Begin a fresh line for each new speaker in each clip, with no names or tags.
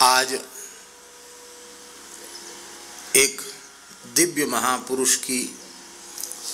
आज एक दिव्य महापुरुष की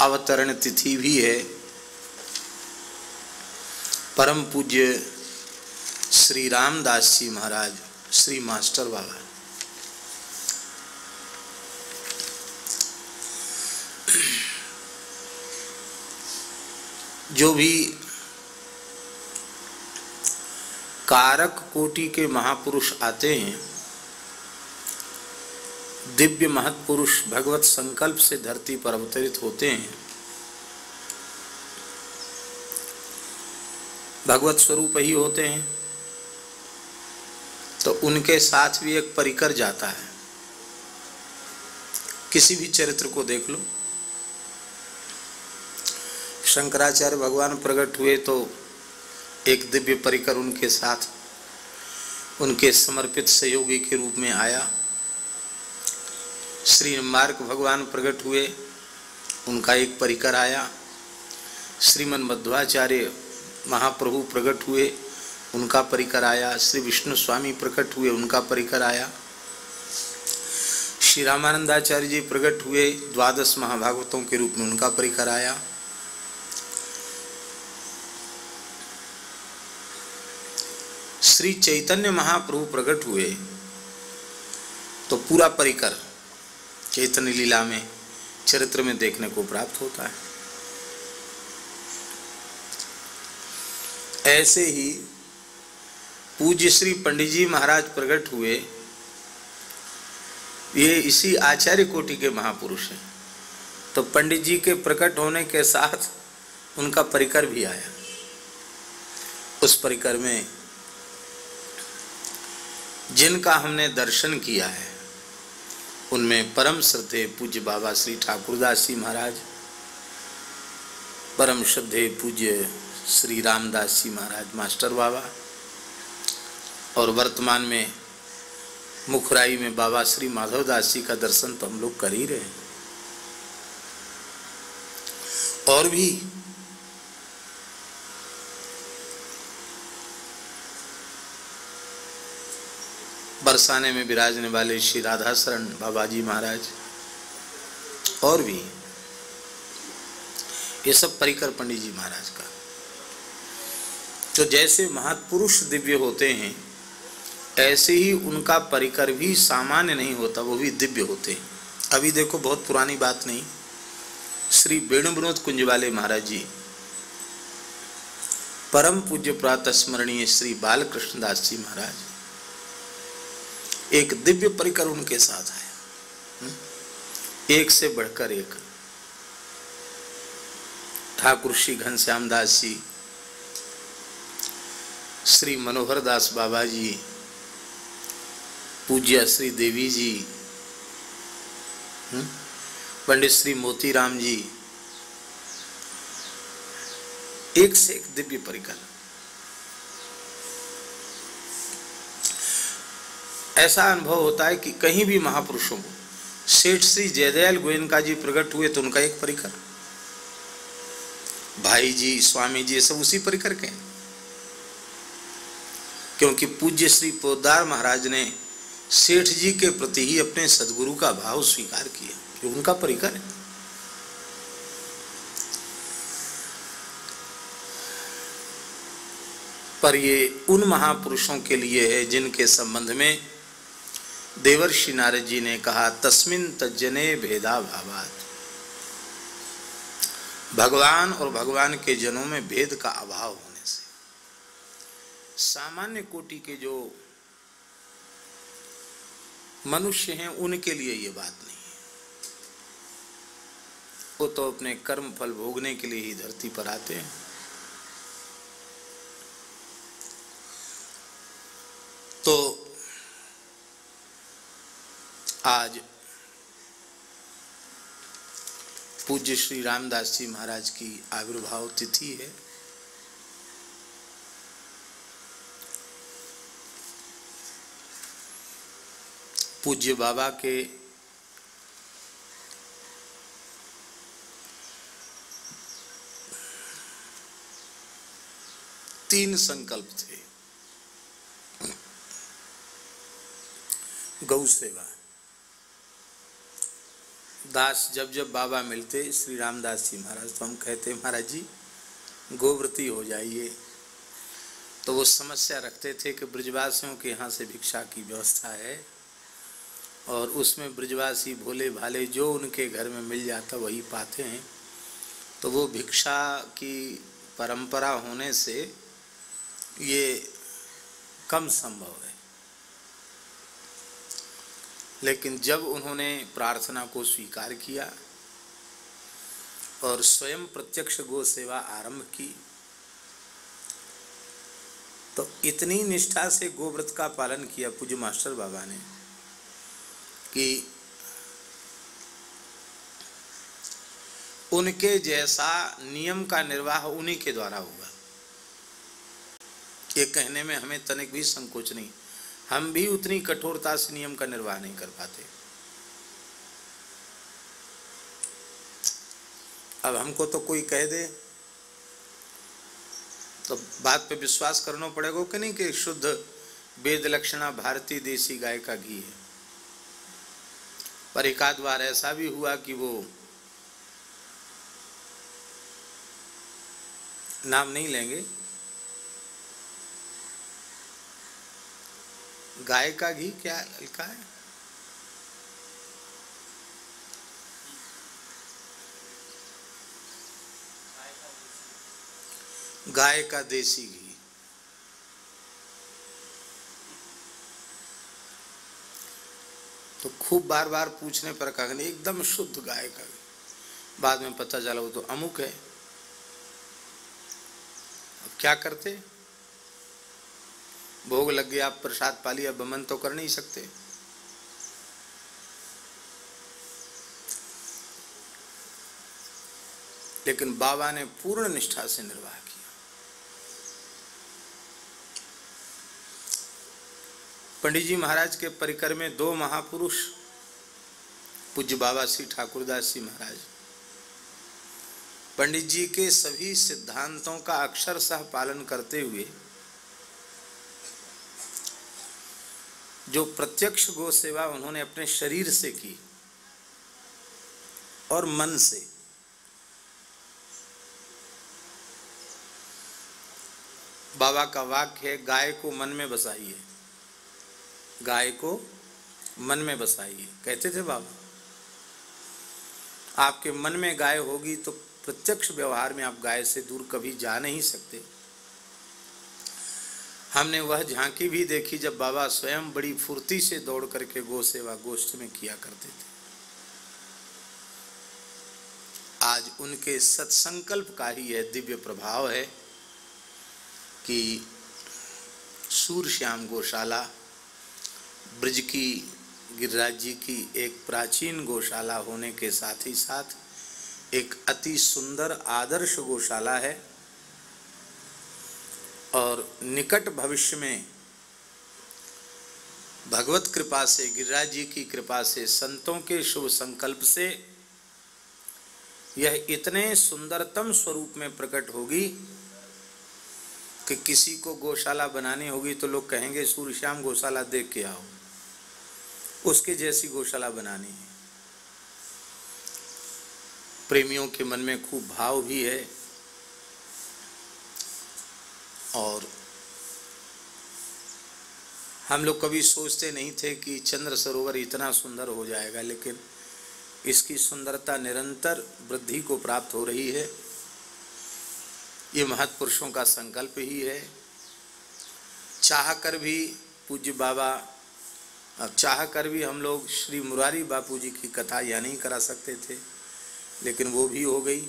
अवतरण तिथि भी है। परम पूज्य श्री रामदास जी महाराज, श्री मास्टर बाबा। जो भी कारक कोटि के महापुरुष आते हैं, दिव्य महत्पुरुष भगवत संकल्प से धरती पर अवतरित होते हैं, भगवत स्वरूप ही होते हैं, तो उनके साथ भी एक परिकर जाता है। किसी भी चरित्र को देख लो, शंकराचार्य भगवान प्रकट हुए तो एक दिव्य परिकर उनके साथ, उनके समर्पित सहयोगी के रूप में आया। श्री मार्ग भगवान प्रकट हुए, उनका एक परिकर आया। श्रीमन मध्वाचार्य महाप्रभु प्रकट हुए, उनका परिकर आया। श्री विष्णु स्वामी प्रकट हुए, उनका परिकर आया। श्री रामानंदाचार्य जी प्रकट हुए, द्वादश महाभागवतों के रूप में उनका परिकर आया। श्री चैतन्य महाप्रभु प्रकट हुए तो पूरा परिकर चैतन्य लीला में, चरित्र में देखने को प्राप्त होता है। ऐसे ही पूज्य श्री पंडित जी महाराज प्रकट हुए, ये इसी आचार्य कोटि के महापुरुष हैं। तो पंडित जी के प्रकट होने के साथ उनका परिकर भी आया। उस परिकर में जिनका हमने दर्शन किया है, उनमें परम श्रद्धेय पूज्य बाबा श्री ठाकुरदास जी महाराज, परम श्रद्धेय पूज्य श्री रामदास जी महाराज मास्टर बाबा, और वर्तमान में मुखराई में बाबा श्री माधवदास जी का दर्शन तो हम लोग कर ही रहे हैं। और भी बरसाने में विराजने वाले श्री राधाशरण बाबा जी महाराज, और भी ये सब परिकर पंडित जी महाराज का। तो जैसे महापुरुष दिव्य होते हैं, ऐसे ही उनका परिकर भी सामान्य नहीं होता, वो भी दिव्य होते हैं। अभी देखो, बहुत पुरानी बात नहीं, श्री वेणु विनोद कुंज वाले महाराज जी, परम पूज्य प्रातः स्मरणीय श्री बालकृष्ण दास जी महाराज, एक दिव्य परिकर उनके साथ आया, एक से बढ़कर एक। ठाकुर श्री घनश्याम दास जी, श्री मनोहर दास बाबा जी, पूज्य श्री देवी जी, पंडित श्री मोतीराम जी, एक से एक दिव्य परिकर। ऐसा अनुभव होता है कि कहीं भी महापुरुषों को, सेठ श्री जयदयाल गोयनका जी प्रकट हुए तो उनका एक परिकर, भाई जी, स्वामी जी, सब उसी परिकर के हैं। क्योंकि पूज्य श्री पोदार महाराज ने सेठ जी के प्रति ही अपने सदगुरु का भाव स्वीकार किया, कि उनका परिकर है। पर ये उन महापुरुषों के लिए है जिनके संबंध में देवर्षि नारद जी ने कहा, तस्मिन् तज्जने भेदा भावात्। भगवान और भगवान के जनों में भेद का अभाव होने से सामान्य कोटि के जो मनुष्य हैं, उनके लिए ये बात नहीं है। वो तो अपने कर्म फल भोगने के लिए ही धरती पर आते हैं। तो आज पूज्य श्री रामदास जी महाराज की आविर्भाव तिथि है। पूज्य बाबा के तीन संकल्प थे। गौ सेवा। दास जब बाबा मिलते श्री रामदास जी महाराज तो हम कहते महाराज जी गोव्रती हो जाइए। तो वो समस्या रखते थे कि ब्रजवासियों के यहाँ से भिक्षा की व्यवस्था है और उसमें ब्रजवासी भोले भाले जो उनके घर में मिल जाता वही पाते हैं। तो वो भिक्षा की परंपरा होने से ये कम संभव है। लेकिन जब उन्होंने प्रार्थना को स्वीकार किया और स्वयं प्रत्यक्ष गो सेवा आरंभ की तो इतनी निष्ठा से गोव्रत का पालन किया पूज्य मास्टर बाबा ने कि उनके जैसा नियम का निर्वाह उन्हीं के द्वारा होगा। ये कहने में हमें तनिक भी संकोच नहीं। हम भी उतनी कठोरता से नियम का निर्वाह नहीं कर पाते। अब हमको तो कोई कह दे तो बात पे विश्वास करना पड़ेगा कि नहीं कि शुद्ध वेद लक्षणा भारतीय देसी गाय का घी है। पर एक आध बार ऐसा भी हुआ कि वो नाम नहीं लेंगे, गाय का घी क्या लिखा है? गाय का देसी घी। तो खूब बार बार पूछने पर कहा नहीं एकदम शुद्ध गाय का घी। बाद में पता चला वो तो अमुक है। अब क्या करते? भोग लग गया, आप प्रसाद पा लिया, बमन तो कर नहीं सकते। लेकिन बाबा ने पूर्ण निष्ठा से निर्वाह किया। पंडित जी महाराज के परिकर में दो महापुरुष पूज्य बाबा श्री ठाकुरदास जी महाराज पंडित जी के सभी सिद्धांतों का अक्षरशः पालन करते हुए जो प्रत्यक्ष गो सेवा उन्होंने अपने शरीर से की और मन से, बाबा का वाक्य है गाय को मन में बसाइए, गाय को मन में बसाइए, कहते थे बाबा। आपके मन में गाय होगी तो प्रत्यक्ष व्यवहार में आप गाय से दूर कभी जा नहीं सकते। हमने वह झांकी भी देखी जब बाबा स्वयं बड़ी फुर्ती से दौड़ करके गो सेवा गोष्ठ में किया करते थे। आज उनके सत्संकल्प का ही यह दिव्य प्रभाव है कि सूरश्याम गौशाला ब्रज की गिरिराज जी की एक प्राचीन गौशाला होने के साथ ही साथ एक अति सुंदर आदर्श गौशाला है और निकट भविष्य में भगवत कृपा से, गिरिराज जी की कृपा से, संतों के शुभ संकल्प से यह इतने सुंदरतम स्वरूप में प्रकट होगी कि किसी को गौशाला बनानी होगी तो लोग कहेंगे सूरश्याम गौशाला देख के आओ, उसके जैसी गौशाला बनानी है। प्रेमियों के मन में खूब भाव भी है और हम लोग कभी सोचते नहीं थे कि चंद्र सरोवर इतना सुंदर हो जाएगा, लेकिन इसकी सुंदरता निरंतर वृद्धि को प्राप्त हो रही है। ये महत्पुरुषों का संकल्प ही है। चाहकर भी पूज्य बाबा, अब चाहकर भी हम लोग श्री मुरारी बापू जी की कथा या नहीं करा सकते थे, लेकिन वो भी हो गई।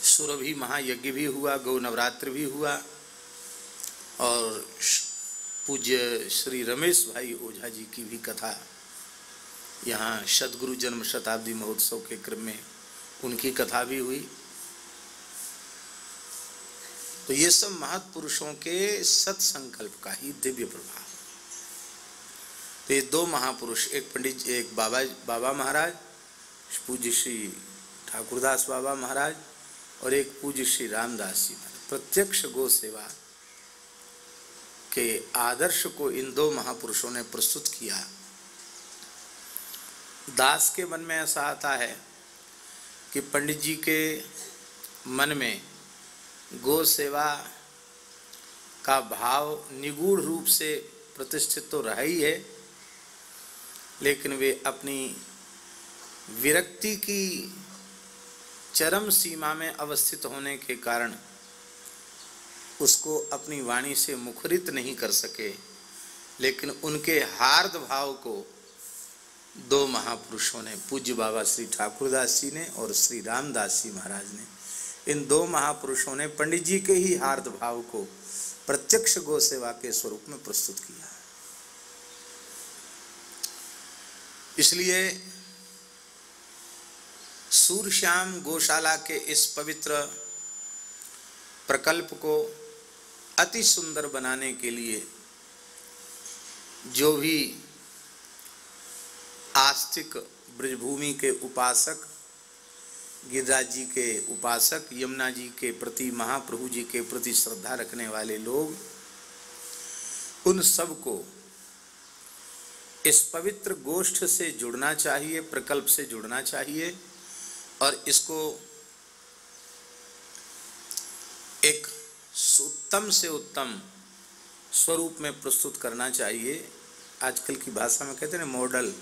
सुरभि महायज्ञ भी हुआ, गौ नवरात्र भी हुआ और पूज्य श्री रमेश भाई ओझा जी की भी कथा यहाँ सद्गुरु जन्म शताब्दी महोत्सव के क्रम में उनकी कथा भी हुई। तो ये सब महत्पुरुषों के सत्संकल्प का ही दिव्य प्रभाव। तो ये दो महापुरुष, एक पंडित, एक बाबा महाराज, पूज्य श्री ठाकुरदास बाबा महाराज, और एक पूज्य श्री रामदास जी महाराज, प्रत्यक्ष गो सेवा के आदर्श को इन दो महापुरुषों ने प्रस्तुत किया। दास के मन में ऐसा आता है कि पंडित जी के मन में गो सेवा का भाव निगूढ़ रूप से प्रतिष्ठित तो रहा ही है, लेकिन वे अपनी विरक्ति की चरम सीमा में अवस्थित होने के कारण उसको अपनी वाणी से मुखरित नहीं कर सके। लेकिन उनके हार्द भाव को दो महापुरुषों ने, पूज्य बाबा श्री ठाकुरदास जी ने और श्री रामदास जी महाराज ने, इन दो महापुरुषों ने पंडित जी के ही हार्द भाव को प्रत्यक्ष गो सेवा के स्वरूप में प्रस्तुत किया। इसलिए सूरश्याम गौशाला के इस पवित्र प्रकल्प को अति सुंदर बनाने के लिए जो भी आस्तिक ब्रजभूमि के उपासक, गिरिराज जी के उपासक, यमुना जी के प्रति, महाप्रभु जी के प्रति श्रद्धा रखने वाले लोग, उन सब को इस पवित्र गोष्ठ से जुड़ना चाहिए, प्रकल्प से जुड़ना चाहिए और इसको एक उत्तम से उत्तम स्वरूप में प्रस्तुत करना चाहिए। आजकल की भाषा में कहते हैं मॉडल,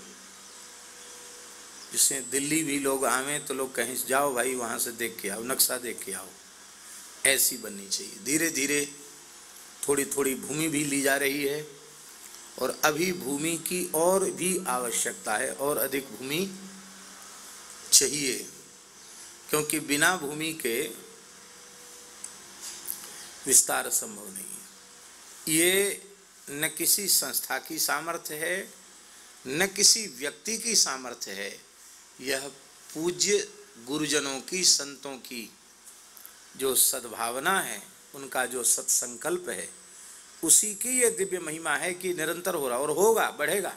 जिससे दिल्ली भी लोग आवे तो लोग कहीं जाओ भाई वहाँ से देख के आओ, नक्शा देख के आओ, ऐसी बननी चाहिए। धीरे धीरे थोड़ी थोड़ी भूमि भी ली जा रही है और अभी भूमि की और भी आवश्यकता है, और अधिक भूमि चाहिए, क्योंकि बिना भूमि के विस्तार संभव नहीं है। ये न किसी संस्था की सामर्थ्य है, न किसी व्यक्ति की सामर्थ्य है, यह पूज्य गुरुजनों की, संतों की जो सद्भावना है, उनका जो सत्संकल्प है, उसी की ये दिव्य महिमा है कि निरंतर हो रहा और होगा, बढ़ेगा।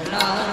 Ram